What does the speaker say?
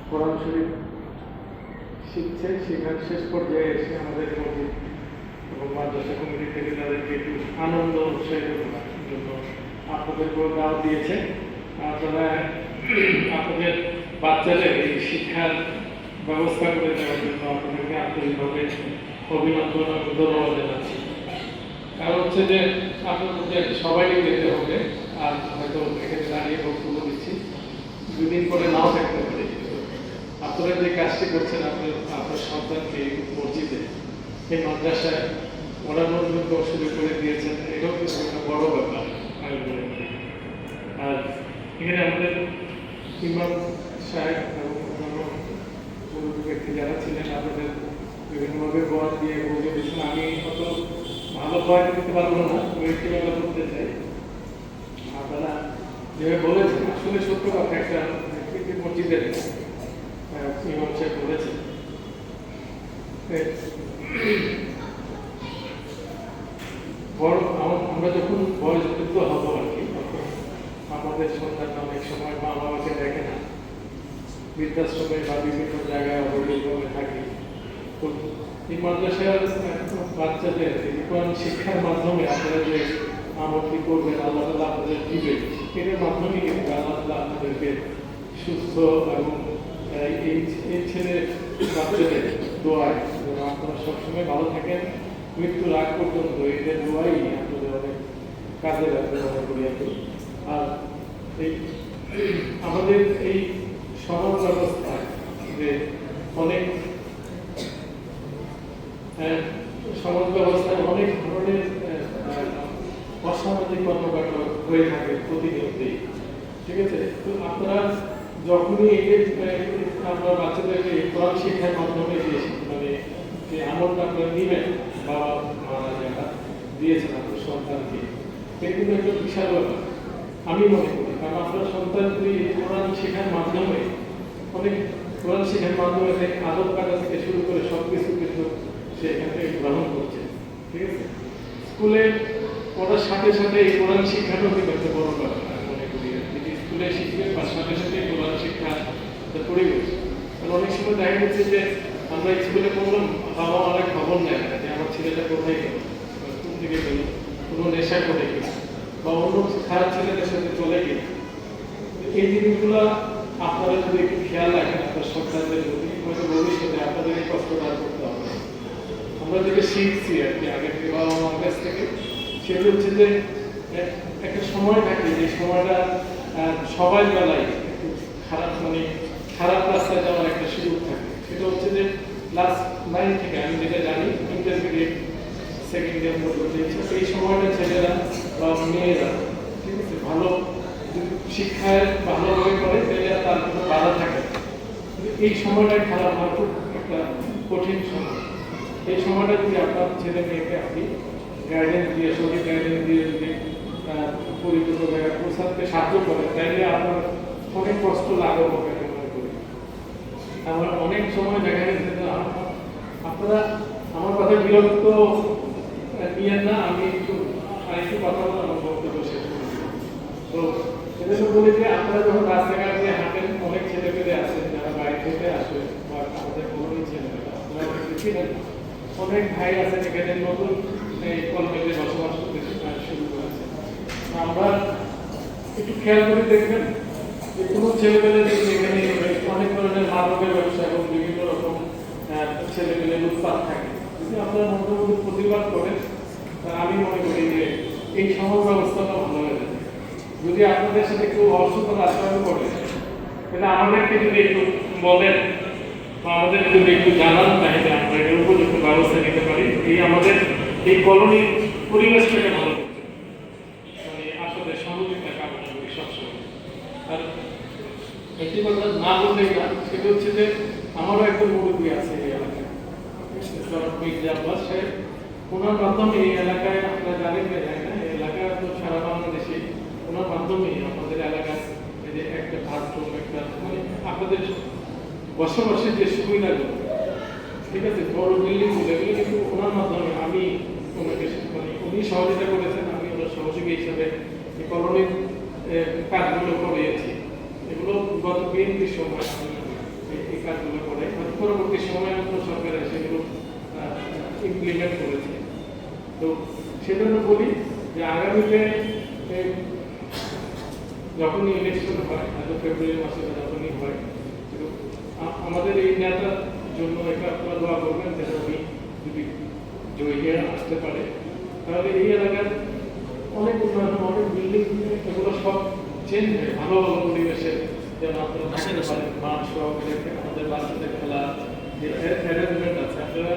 কোরআন শরীফ শিখছে, শেখার শেষ পর্যায়ে এসে আমাদের মসজিদ এবং মাদ্রাসা কমিটি থেকে তাদেরকে একটু আনন্দ উৎসাহিত করার জন্য আপনাদেরকেও দাওয়াত দিয়েছে। আপনারা আপনাদের বাচ্চাদের এই শিক্ষার ব্যবস্থা করে দেওয়ার জন্য আপনাদেরকে আন্তরিকভাবে অভিনন্দন এবং ধন্যবাদ জানাচ্ছি। কারণ হচ্ছে যে আপনাদের সবাইকে যেতে হবে, আর হয়তো এখানে দাঁড়িয়ে বক্তব্য দিচ্ছি, দুদিন পরে নাও থাকতে পারে। আপনারা যে কাজটি করছেন আপনার সন্তানকে মসজিদে, এই মাদ্রাসায় মনোরঞ্জন শুরু করে দিয়েছেন, এটাও কিন্তু একটা বড় ব্যাপার। আর এখানে আমাদের ইমাম সাহেব এবং অন্যান্য মুরব্বী ব্যক্তি যারা ছিলেন আপনাদের বিভিন্নভাবে বয়ান দিয়ে বলে দিয়েছেন। আমি অত ভালো বয়ান দিতে পারবো না, ওইটি কথা বলতে চাই। আপনারা যেভাবে বলেছেন আসলে সত্য কথা, একটা মসজিদের ইমাম সাহেব বলেছেন আমরা যখন বয়সযুক্ত হব আর কি, তখন আমাদের সন্তান অনেক সময় মা বাবাকে দেখে না, বৃদ্ধাশ্রমে বা বিভিন্ন জায়গায় অবহেলিতভাবে থাকে। তো এই মাদ্রাসার বাচ্চাদের কোরআন শিক্ষার মাধ্যমে আপনারা যে আমলটি করবেন, আল্লাহ তাআলা আপনাদের দিবেন, এটার মাধ্যমে কিন্তু আল্লাহ তাআলা আপনাদেরকে সুস্থ এবং এই ছেলে বাচ্চাদের দোয়ায় যেন আপনারা সবসময় ভালো থাকেন, মৃত্যুর আগ পর্যন্ত এদের দোয়াই আপনাদের অনেক কাজে লাগবে মনে করি আমি। আর এই আমাদের এই সমাজ ব্যবস্থায় যে অনেক সমাজ ব্যবস্থায় অনেক ধরনের অসামাজিক কর্মকাণ্ড হয়ে থাকে প্রতিনিয়তই, ঠিক আছে? তো আপনারা যখনই আমরা বাচ্চাদেরকে কোরআন শিক্ষার মাধ্যমে মানে যে আমলটা আপনারা নেবেন, বাবা মারা যারা দিয়েছেন আপনার সন্তানকে, এটা কিন্তু একটা বিশাল ব্যাপার আমি মনে করি। কারণ আপনার সন্তান যদি কোরআন শেখার মাধ্যমে কোরআন শেখার মাধ্যমে আদব কাটা থেকে শুরু করে সব কিছু কিন্তু সে এখান থেকে গ্রহণ করছে, ঠিক আছে? স্কুলে পড়ার সাথে সাথে এই কোরআন শিক্ষাটাও কিন্তু একটা বড় ব্যাপার মনে করি। যদি স্কুলে শিখবে তার সাথে সাথে কোরআন শিক্ষা পরিবেশ। কারণ অনেক সময় দেখা যাচ্ছে যে আমরা স্কুলে পড়লাম, বাবা মারা খবর নেয় না যে আমার ছেলেটা কোথায় গেল, কোন দিকে গেল, কোনো নেশা করে গেল বা অন্য খারাপ ছেলেদের সাথে চলে গেল। এই জিনিসগুলো আপনারা যদি একটু খেয়াল রাখেন আপনার সন্তানদের প্রতি, হয়তো ভবিষ্যতে আপনাদের এই কষ্টটা করতে হবে। আমরা যেটা শিখছি আর কি আগে থেকে বাবা মার কাছ থেকে, সেটা হচ্ছে যে একটা সময় থাকে যে সময়টা সবাই বেলায় একটু খারাপ মানে খারাপ রাস্তায় যাওয়ার একটা সুযোগ থাকে। সেটা হচ্ছে যে ক্লাস 9 থেকে আমি যেটা জানি, ইন্টারমিডিয়েট সেকেন্ড ইয়ার পর্যন্ত এই সময়টা ছেলেরা বা মেয়েরা, ঠিক আছে, ভালো শিক্ষায় ভালোভাবে করে তাহলে তার কোনো বাধা থাকে। এই সময়টা খারাপ হওয়ার খুব একটা কঠিন সময়। এই সময়টা যদি আপনার ছেলে মেয়েকে আপনি গাইডেন্স দিয়ে, সঠিক গাইডেন্স দিয়ে যদি পরিপূর্ণ জায়গায় পৌঁছাতে সাহায্য করেন, তাইলে আপনার অনেক কষ্ট লাঘব হবে মনে করি। আমরা অনেক সময় দেখা গেছে যে আপনারা আমার কথা বিরক্ত নিয়েন না, আমি আরেকটু কথা বলে আমার বক্তব্য শেষ করি। তো সেজন্য বলি যে আপনারা যখন রাস্তাঘাট দিয়ে হাঁটেন, অনেক ছেলে পেলে আছেন যারা বাইরে থেকে আসে বা আমাদের পুরোনো ছেলেমেয়েরা, আপনারা দেখছিলেন অনেক ভাই আছেন এখানে নতুন এই কলমেজে বসবাস করতে শুরু করেছে। আমরা একটু খেয়াল করে দেখবেন যে কোনো ছেলেমেলে যদি এখানে অনেক ধরনের মাদকের ব্যবসা এবং বিভিন্ন রকম ছেলেমেলে উৎপাদ থাকে, যদি আপনারা মধ্যে মধ্যে প্রতিবাদ করেন, আমি মনে করি যে এই সমাজ ব্যবস্থাটা ভালো হয়ে যাবে। যদি আপনাদের সাথে একটু অসুস্থ আচরণ করে, তাহলে আমাদেরকে যদি একটু বলেন বা আমাদের যদি একটু জানান, তাহলে আমরা এর উপযুক্ত ব্যবস্থা নিতে পারি। আমাদের এই কলোনির পরিবেশটাকে ভালো করতে মানে আসলে সহযোগিতা কামনা করি সবসময়। আর একটি কথা না বললেই না, সেটা হচ্ছে যে আমারও একজন মুরব্বী আছে এই এলাকায়, ওনার মাধ্যমে এই এলাকায় আপনারা জানেন যে এই এলাকায় তো সারা বাংলাদেশে ওনার মাধ্যমে আমাদের এলাকায় এই যে একটা বাথরুম, একটা মানে আপনাদের বসবাসের যে সুবিধাগুলো, ঠিক আছে, বড় বিল্ডিং গুলো, এগুলো কিন্তু ওনার মাধ্যমে আমি ওনাকে মানে উনি সহযোগিতা করেছেন, আমি ওনার সহযোগী হিসাবে এই কলোনির কাজগুলো করিয়েছি। এগুলো গত বিএনপির সময় এই কাজগুলো করে, হয়তো পরবর্তী সময়ে অন্য সরকার সেগুলো ইমপ্লিমেন্ট করেছে। তো সেজন্য বলি যে আগামীতে যখনই ইলেকশন হয়, হয়তো ফেব্রুয়ারি মাসে যখনই হয়, তো আমাদের এই নেতার জন্য একটা আপনারা দোয়া করবেন যেন উনি যদি জয়ী হয়ে আসতে পারে, তাহলে এই এলাকার অনেক উন্নয়ন, অনেক বিল্ডিং এগুলো সব চেঞ্জ হয়ে ভালো ভালো পরিবেশে যেন আপনারা থাকতে পারেন, মাঠ সহ আমাদের বাচ্চাদের খেলা যে অ্যারেঞ্জমেন্ট আছে, আপনারা